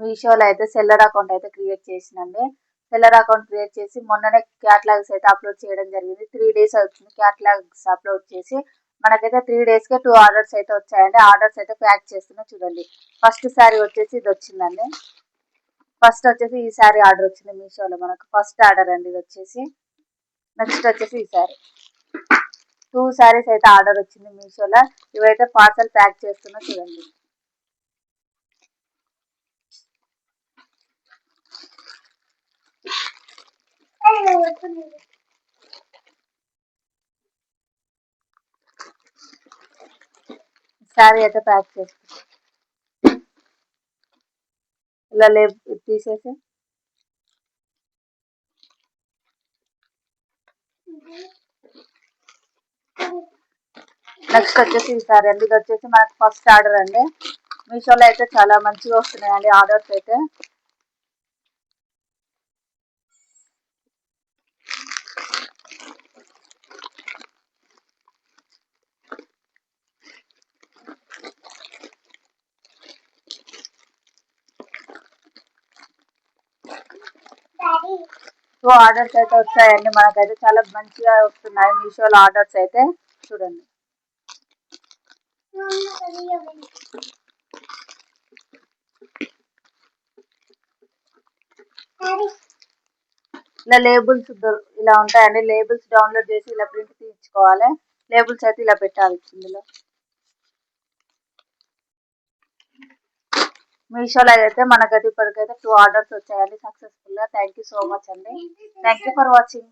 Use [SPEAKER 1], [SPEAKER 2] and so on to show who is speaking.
[SPEAKER 1] మీషోలో అయితే seller account అయితే క్రియేట్ చేసినండి. సెల్లర్ అకౌంట్ క్రియేట్ చేసి మొన్ననే క్యాటలాగ్స్ అయితే అప్లోడ్ చేయడం జరిగింది. 3 డేస్ అవుతుంది క్యాటలాగ్స్ అప్లోడ్ చేసి. మనకైతే 3 డేస్‌కే 2 ఆర్డర్స్ అయితే వచ్చాయండి. ఆర్డర్స్ అయితే ప్యాక్ చేస్తున్నా చూడండి. ఫస్ట్ సారీ వచ్చేసి ఇది వచ్చిందండి. ఫస్ట్ వచ్చేసి ఈ సారీ ఆర్డర్ వచ్చింది మీషోలో మనకు. ఫస్ట్ ఆర్డర్ అండి ఇది వచ్చేసి. నెక్స్ట్ వచ్చేసి ఈ సారీ. 2 సారీస్ అయితే ఆర్డర్ వచ్చింది మీషోలో. ఇవైతే పార్సల్ ప్యాక్ చేస్తున్నా చూడండి. సారీ అయితే ప్యాక్ చేస్తున్నా. ఇలా తీసేసి నెక్స్ట్ వచ్చేసి ఈ సారీ అండి. ఇది వచ్చేసి మనకు ఫస్ట్ ఆర్డర్ అండి. మీషోలో అయితే చాలా మంచిగా వస్తున్నాయండి ఆర్డర్స్ అయితే. సో ఆర్డర్స్ అయితే వచ్చాయండి. మనకైతే చాలా మంచిగా వస్తున్నాయి మీషోలో ఆర్డర్స్ అయితే చూడండి. ఇలా లేబుల్స్ ఇలా ఉంటాయండి. లేబుల్స్ డౌన్లోడ్ చేసి ఇలా ప్రింట్ తీయించుకోవాలి. లేబుల్స్ అయితే ఇలా పెట్టాలి ఇందులో. మీషోలో అయితే మనకైతే ఇప్పటికైతే 2 ఆర్డర్స్ వచ్చాయండి సక్సెస్ఫుల్గా. థ్యాంక్ యూ సో మచ్ అండి. Thank you for watching.